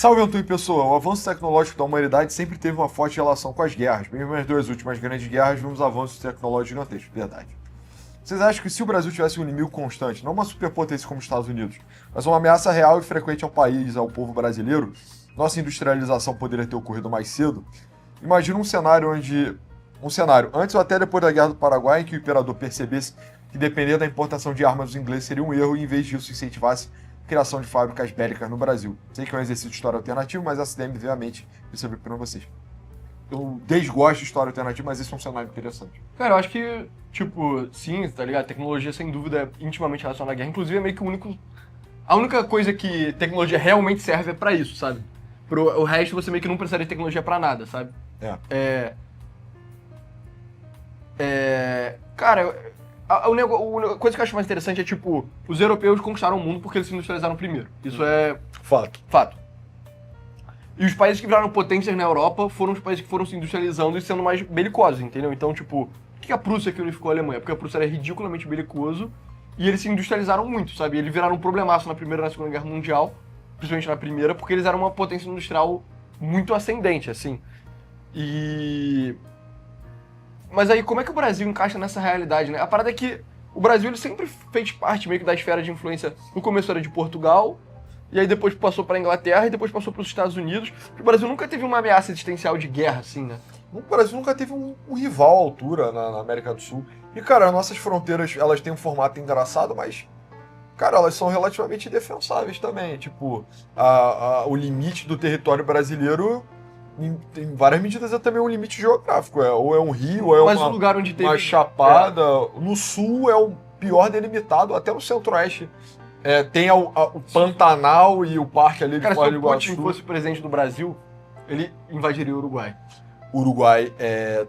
Salve, Antônio Pessoa! O avanço tecnológico da humanidade sempre teve uma forte relação com as guerras. Mesmo nas duas últimas grandes guerras, vimos avanços tecnológicos gigantescos. Verdade. Vocês acham que se o Brasil tivesse um inimigo constante, não uma superpotência como os Estados Unidos, mas uma ameaça real e frequente ao país, ao povo brasileiro, nossa industrialização poderia ter ocorrido mais cedo? Imagina um cenário antes ou até depois da Guerra do Paraguai, em que o imperador percebesse que depender da importação de armas dos ingleses seria um erro e, em vez disso, incentivasse a criação de fábricas bélicas no Brasil. Sei que é um exercício de história alternativo, mas essa ideia, obviamente, eu saber para vocês. Eu desgosto de história alternativa, mas esse é um cenário interessante. Cara, eu acho que, tipo, sim, tá ligado? Tecnologia, sem dúvida, é intimamente relacionada à guerra. Inclusive, é meio que a única coisa que tecnologia realmente serve é pra isso, sabe? O resto, você meio que não precisaria de tecnologia pra nada, sabe? Cara, a coisa que eu acho mais interessante é, tipo, os europeus conquistaram o mundo porque eles se industrializaram primeiro. Isso é fato. E os países que viraram potências na Europa foram os países que foram se industrializando e sendo mais belicosos, entendeu? Então, tipo, por que a Prússia que unificou a Alemanha? Porque a Prússia era ridiculamente belicoso e eles se industrializaram muito, sabe? Eles viraram um problemaço na Primeira e na Segunda Guerra Mundial, principalmente na Primeira, porque eles eram uma potência industrial muito ascendente, assim. Mas aí, como é que o Brasil encaixa nessa realidade, né? A parada é que o Brasil ele sempre fez parte meio que da esfera de influência. No começo era de Portugal, e aí depois passou pra Inglaterra e depois passou pros Estados Unidos. O Brasil nunca teve uma ameaça existencial de guerra, assim, né? O Brasil nunca teve um rival à altura na América do Sul. E, cara, as nossas fronteiras, elas têm um formato engraçado, mas, cara, elas são relativamente defensáveis também. Tipo, o limite do território brasileiro, em várias medidas, é também um limite geográfico. Ou é um rio, ou é Mas o lugar onde teve uma chapada. No sul é o pior delimitado, até no centro-oeste. Tem o Pantanal e o parque ali de Cara, se Foz do o Putin Iguaçu. fosse presidente do Brasil, ele invadiria o Uruguai. O Uruguai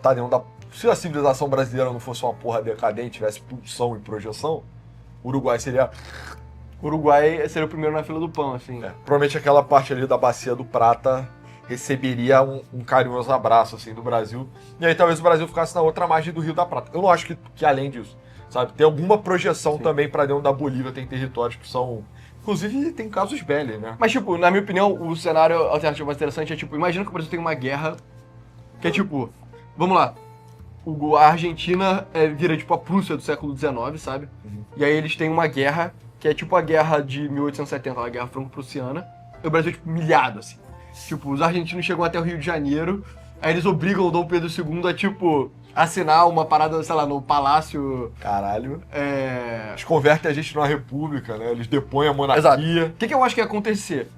tá dentro da... Se a civilização brasileira não fosse uma porra decadente, tivesse pulsão e projeção, o Uruguai seria... O Uruguai seria o primeiro na fila do pão, assim. Provavelmente aquela parte ali da Bacia do Prata receberia um carinhoso abraço, assim, do Brasil. E aí talvez o Brasil ficasse na outra margem do Rio da Prata. Eu não acho que além disso, sabe? Tem alguma projeção também pra dentro da Bolívia, tem territórios que são... Inclusive, tem casos belli, né? Mas, tipo, na minha opinião, o cenário alternativo mais interessante é, tipo, imagina que o Brasil tem uma guerra que é, tipo, vamos lá, a Argentina vira, tipo, a Prússia do século XIX, sabe? Uhum. E aí eles têm uma guerra que é, tipo, a guerra de 1870, a guerra franco-prussiana, e o Brasil é, tipo, humilhado, assim. Tipo, os argentinos chegam até o Rio de Janeiro, aí eles obrigam o Dom Pedro II a, tipo, assinar uma parada, sei lá, no palácio... Caralho. Eles convertem a gente numa república, né? Eles depõem a monarquia. Exato. O que eu acho que ia acontecer?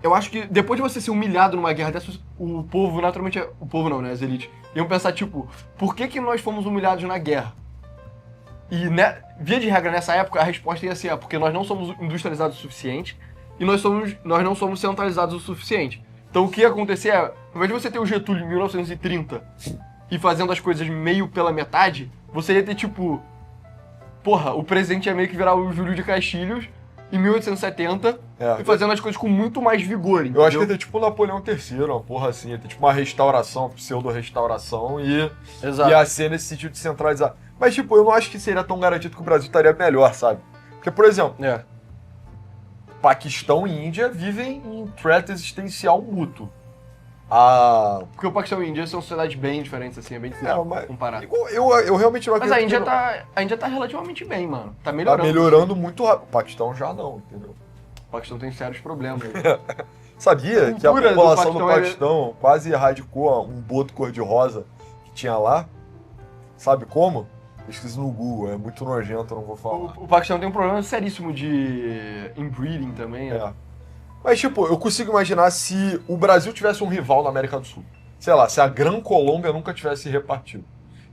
Eu acho que depois de você ser humilhado numa guerra dessas, o povo, naturalmente... O povo não, né? As elites. Iam pensar, tipo, por que nós fomos humilhados na guerra? E, né, via de regra, nessa época, a resposta ia ser, porque nós não somos industrializados o suficiente e nós não somos centralizados o suficiente. Então o que ia acontecer é, ao invés de você ter o Getúlio em 1930 e fazendo as coisas meio pela metade, você ia ter, tipo... Porra, o presidente ia meio que virar o Júlio de Castilhos em 1870 e fazendo as coisas com muito mais vigor, entendeu? Eu acho que ia ter tipo o Napoleão III, uma porra assim, ia ter tipo uma restauração, pseudo-restauração e ia ser nesse sentido de centralizar. Mas tipo, eu não acho que seria tão garantido que o Brasil estaria melhor, sabe? Porque, por exemplo, Paquistão e Índia vivem em threat existencial mútuo. Porque o Paquistão e a Índia são sociedades bem diferentes, assim, é bem difícil comparar. Eu realmente não Mas acredito. a Índia tá relativamente bem, mano. Tá melhorando. Tá melhorando muito rápido. O Paquistão já não, entendeu? O Paquistão tem sérios problemas. Sabia que a cultura população do do Paquistão quase erradicou um boto cor-de-rosa que tinha lá? Sabe como? Pesquisa no Google, é muito nojento, eu não vou falar. O Paquistão tem um problema seríssimo de inbreeding também. Mas, tipo, eu consigo imaginar se o Brasil tivesse um rival na América do Sul. Sei lá, se a Gran Colômbia nunca tivesse repartido.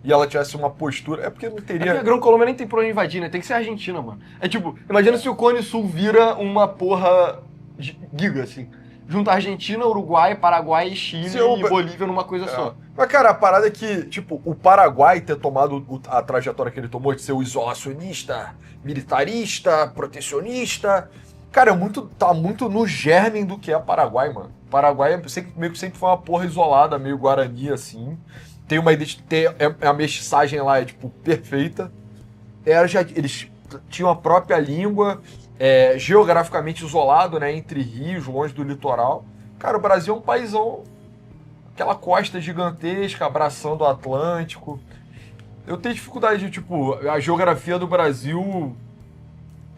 E ela tivesse uma postura... É porque não teria... Porque a Gran Colômbia nem tem pra onde invadir, né? Tem que ser a Argentina, mano. É tipo, imagina se o Cone Sul vira uma porra giga, assim. Junta Argentina, Uruguai, Paraguai, Chile e Bolívia numa coisa só. Mas, cara, a parada é que, tipo, o Paraguai ter tomado a trajetória que ele tomou de ser o isolacionista, militarista, protecionista... Cara, tá muito no germen do que é Paraguai, mano. Paraguai meio que sempre foi uma porra isolada, meio guarani, assim. Tem uma identidade... A mestiçagem lá é, tipo, perfeita. Eles tinham a própria língua, geograficamente isolado, né? Entre rios, longe do litoral. Cara, o Brasil é um paizão, aquela costa gigantesca, abraçando o Atlântico. Eu tenho dificuldade de, tipo, a geografia do Brasil,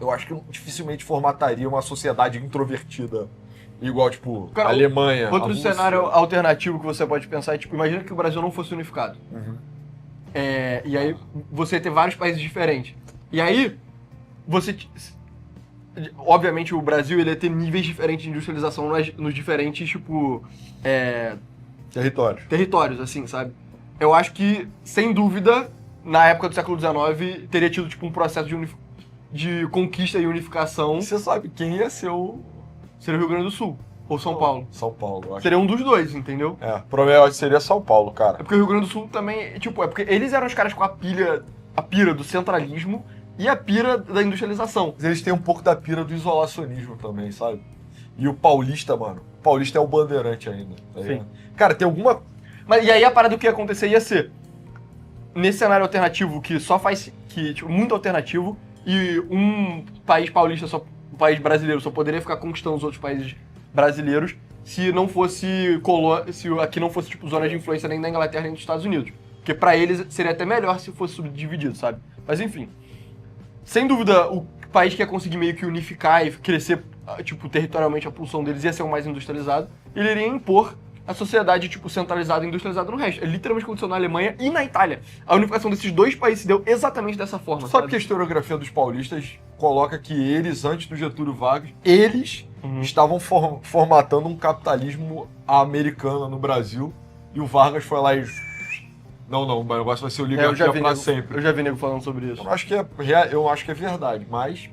eu acho que dificilmente formataria uma sociedade introvertida. Igual, tipo, Cara, a Alemanha, a Outro Rússia. cenário alternativo que você pode pensar é, tipo, imagina que o Brasil não fosse unificado. Uhum. E aí você ter vários países diferentes. E aí, você... Obviamente, o Brasil ele ia ter níveis diferentes de industrialização nos diferentes, tipo... Territórios. territórios, assim, sabe? Eu acho que, sem dúvida, na época do século XIX, teria tido, tipo, um processo de conquista e unificação. Você sabe quem ia ser o Seria o Rio Grande do Sul, ou São Paulo. São Paulo, eu acho. Seria um dos dois, entendeu? Provavelmente seria São Paulo, É cara. porque o Rio Grande do Sul também, tipo, é porque eles eram os caras com a pira do centralismo e a pira da industrialização. Mas eles têm um pouco da pira do isolacionismo também, sabe? E o paulista, mano. O paulista é o bandeirante ainda. Tá ligado? Cara, tem alguma... Mas, e aí a parada do que ia acontecer ia ser, nesse cenário alternativo que só faz, tipo, muito alternativo, e um país paulista, um país brasileiro só poderia ficar conquistando os outros países brasileiros se não fosse se aqui não fosse, tipo, zona de influência nem da Inglaterra nem dos Estados Unidos. Porque pra eles seria até melhor se fosse subdividido, sabe? Mas enfim, sem dúvida, o país que ia conseguir meio que unificar e crescer, tipo, territorialmente a pulsão deles ia ser o mais industrializado, ele iria impor a sociedade, tipo, centralizada e industrializada no resto. É literalmente aconteceu na Alemanha e na Itália. A unificação desses dois países se deu exatamente dessa forma, Sabe que a historiografia dos paulistas coloca que eles, antes do Getúlio Vargas, eles estavam formatando um capitalismo americano no Brasil, e o Vargas foi lá e... Não, o negócio vai ser oligarquia pra sempre. Eu já vi nego falando sobre isso. Eu acho que é verdade, mas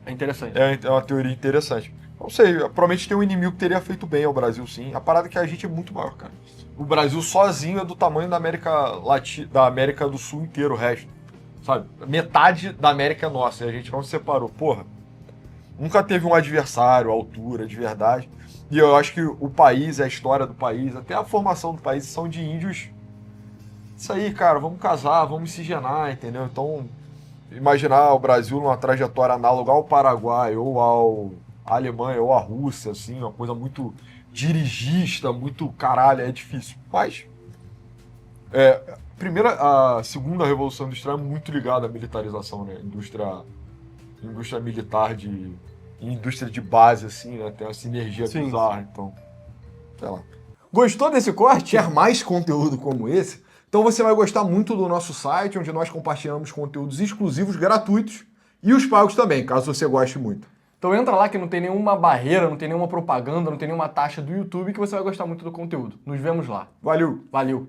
É interessante. é uma teoria interessante. Não sei, provavelmente tem um inimigo que teria feito bem ao Brasil, sim. A parada é que a gente é muito maior, cara. O Brasil sozinho é do tamanho da América do Sul inteiro, o resto. Sabe? Metade da América é nossa, e a gente não se separou. Porra, nunca teve um adversário à altura, de verdade. E eu acho que o país, a história do país, até a formação do país são de índios. Isso aí, cara, vamos casar, vamos miscigenar, entendeu? Então, imaginar o Brasil numa trajetória análoga ao Paraguai ou à Alemanha ou à Rússia, assim, uma coisa muito dirigista, muito caralho, é difícil. Mas a segunda revolução industrial é muito ligada à militarização, né? Indústria militar e indústria de base, assim, né? Tem uma sinergia bizarra, então, sei lá. Gostou desse corte? Quer mais conteúdo como esse? Então você vai gostar muito do nosso site, onde nós compartilhamos conteúdos exclusivos, gratuitos, e os pagos também, caso você goste muito. Então entra lá que não tem nenhuma barreira, não tem nenhuma propaganda, não tem nenhuma taxa do YouTube, que você vai gostar muito do conteúdo. Nos vemos lá. Valeu! Valeu!